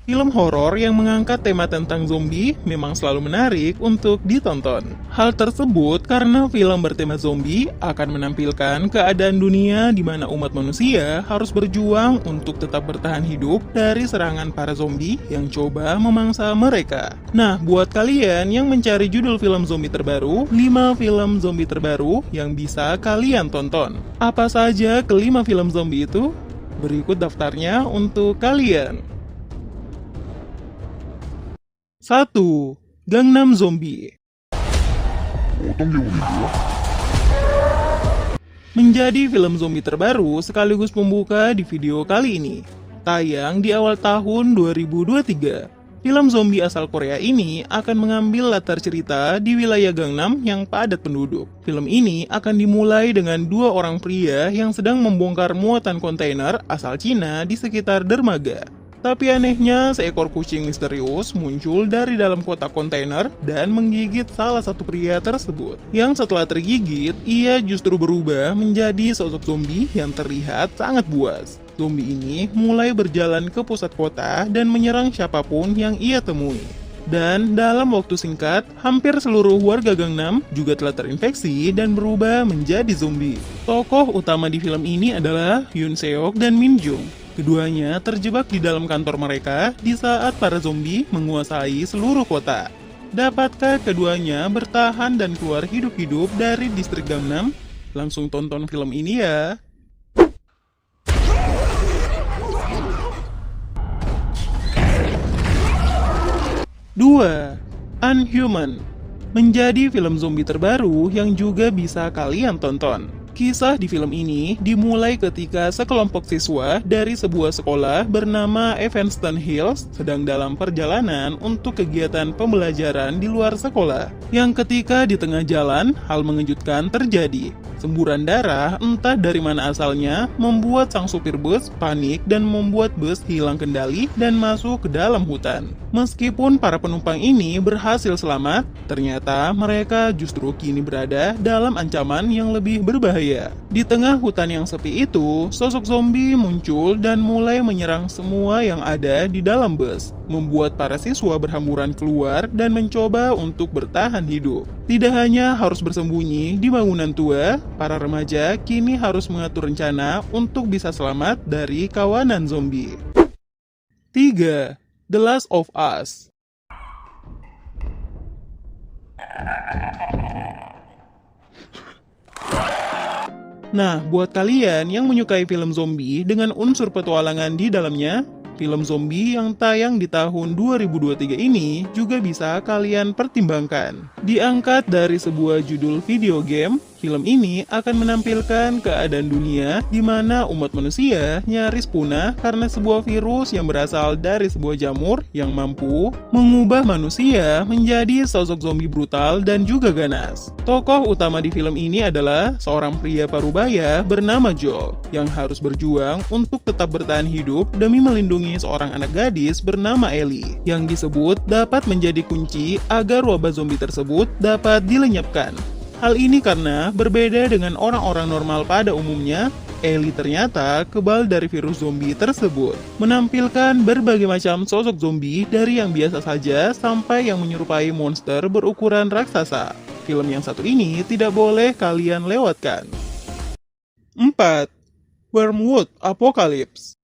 Film horor yang mengangkat tema tentang zombie memang selalu menarik untuk ditonton. Hal tersebut karena film bertema zombie akan menampilkan keadaan dunia di mana umat manusia harus berjuang untuk tetap bertahan hidup dari serangan para zombie yang coba memangsa mereka. Nah, buat kalian yang mencari judul film zombie terbaru, 5 film zombie terbaru yang bisa kalian tonton. Apa saja kelima film zombie itu? Berikut daftarnya untuk kalian. 1. Gangnam Zombie. Menjadi film zombie terbaru sekaligus pembuka di video kali ini. Tayang di awal tahun 2023. Film zombie asal Korea ini akan mengambil latar cerita di wilayah Gangnam yang padat penduduk. Film ini akan dimulai dengan 2 orang pria yang sedang membongkar muatan kontainer asal Cina di sekitar dermaga. Tapi anehnya, seekor kucing misterius muncul dari dalam kotak kontainer dan menggigit salah satu pria tersebut. Yang setelah tergigit, ia justru berubah menjadi sosok zombie yang terlihat sangat buas. Zombie ini mulai berjalan ke pusat kota dan menyerang siapapun yang ia temui. Dan dalam waktu singkat, hampir seluruh warga Gangnam juga telah terinfeksi dan berubah menjadi zombie. Tokoh utama di film ini adalah Yoon Seok dan Min Jung. Keduanya terjebak di dalam kantor mereka di saat para zombie menguasai seluruh kota. Dapatkah keduanya bertahan dan keluar hidup-hidup dari distrik Gangnam? Langsung tonton film ini ya. 2. Unhuman. Menjadi film zombie terbaru yang juga bisa kalian tonton. Kisah di film ini dimulai ketika sekelompok siswa dari sebuah sekolah bernama Evanston Hills sedang dalam perjalanan untuk kegiatan pembelajaran di luar sekolah. Yang ketika di tengah jalan, hal mengejutkan terjadi. Semburan darah entah dari mana asalnya membuat sang supir bus panik dan membuat bus hilang kendali dan masuk ke dalam hutan. Meskipun para penumpang ini berhasil selamat, ternyata mereka justru kini berada dalam ancaman yang lebih berbahaya. Di tengah hutan yang sepi itu, sosok zombie muncul dan mulai menyerang semua yang ada di dalam bus, membuat para siswa berhamburan keluar dan mencoba untuk bertahan hidup. Tidak hanya harus bersembunyi di bangunan tua, para remaja kini harus mengatur rencana untuk bisa selamat dari kawanan zombie. 3. The Last of Us. Nah, buat kalian yang menyukai film zombie dengan unsur petualangan di dalamnya, film zombie yang tayang di tahun 2023 ini juga bisa kalian pertimbangkan. Diangkat dari sebuah judul video game, film ini akan menampilkan keadaan dunia di mana umat manusia nyaris punah karena sebuah virus yang berasal dari sebuah jamur yang mampu mengubah manusia menjadi sosok zombie brutal dan juga ganas. Tokoh utama di film ini adalah seorang pria parubaya bernama Joel yang harus berjuang untuk tetap bertahan hidup demi melindungi seorang anak gadis bernama Ellie yang disebut dapat menjadi kunci agar wabah zombie tersebut dapat dilenyapkan. Hal ini karena berbeda dengan orang-orang normal pada umumnya, Ellie ternyata kebal dari virus zombie tersebut. Menampilkan berbagai macam sosok zombie dari yang biasa saja sampai yang menyerupai monster berukuran raksasa. Film yang satu ini tidak boleh kalian lewatkan. 4. Wormwood Apocalypse.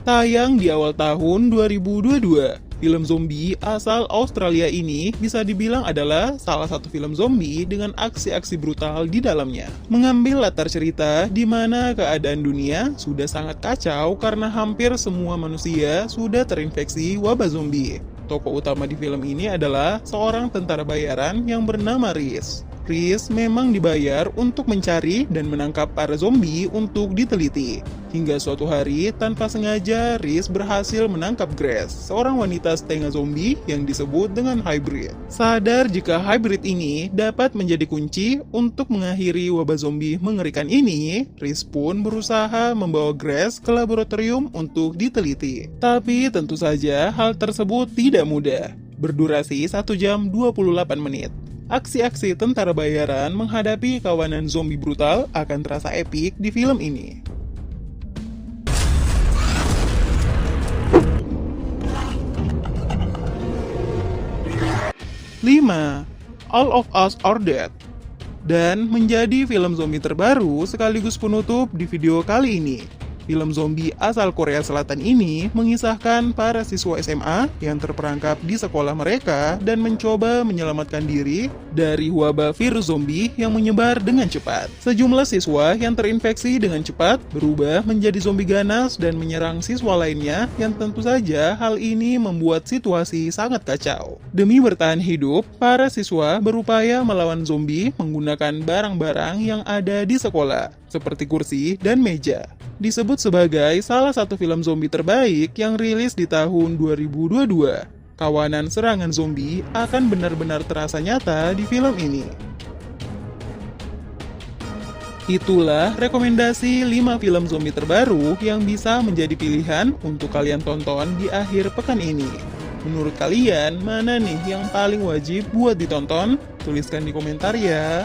Tayang di awal tahun 2022, film zombie asal Australia ini bisa dibilang adalah salah satu film zombie dengan aksi-aksi brutal di dalamnya. Mengambil latar cerita di mana keadaan dunia sudah sangat kacau karena hampir semua manusia sudah terinfeksi wabah zombie. Tokoh utama di film ini adalah seorang tentara bayaran yang bernama Reese. Reese memang dibayar untuk mencari dan menangkap para zombie untuk diteliti. Hingga suatu hari, tanpa sengaja, Reese berhasil menangkap Grace, seorang wanita setengah zombie yang disebut dengan hybrid. Sadar jika hybrid ini dapat menjadi kunci untuk mengakhiri wabah zombie mengerikan ini, Reese pun berusaha membawa Grace ke laboratorium untuk diteliti. Tapi tentu saja hal tersebut tidak mudah. Berdurasi 1 jam 28 menit. Aksi-aksi tentara bayaran menghadapi kawanan zombie brutal akan terasa epik di film ini. 5. All of Us Are Dead. Dan menjadi film zombie terbaru sekaligus penutup di video kali ini. Film zombie asal Korea Selatan ini mengisahkan para siswa SMA yang terperangkap di sekolah mereka dan mencoba menyelamatkan diri dari wabah virus zombie yang menyebar dengan cepat. Sejumlah siswa yang terinfeksi dengan cepat berubah menjadi zombie ganas dan menyerang siswa lainnya yang tentu saja hal ini membuat situasi sangat kacau. Demi bertahan hidup, para siswa berupaya melawan zombie menggunakan barang-barang yang ada di sekolah, seperti kursi dan meja. Disebut sebagai salah satu film zombie terbaik yang rilis di tahun 2022. Kawanan serangan zombie akan benar-benar terasa nyata di film ini. Itulah rekomendasi 5 film zombie terbaru yang bisa menjadi pilihan untuk kalian tonton di akhir pekan ini. Menurut kalian, mana nih yang paling wajib buat ditonton? Tuliskan di komentar ya.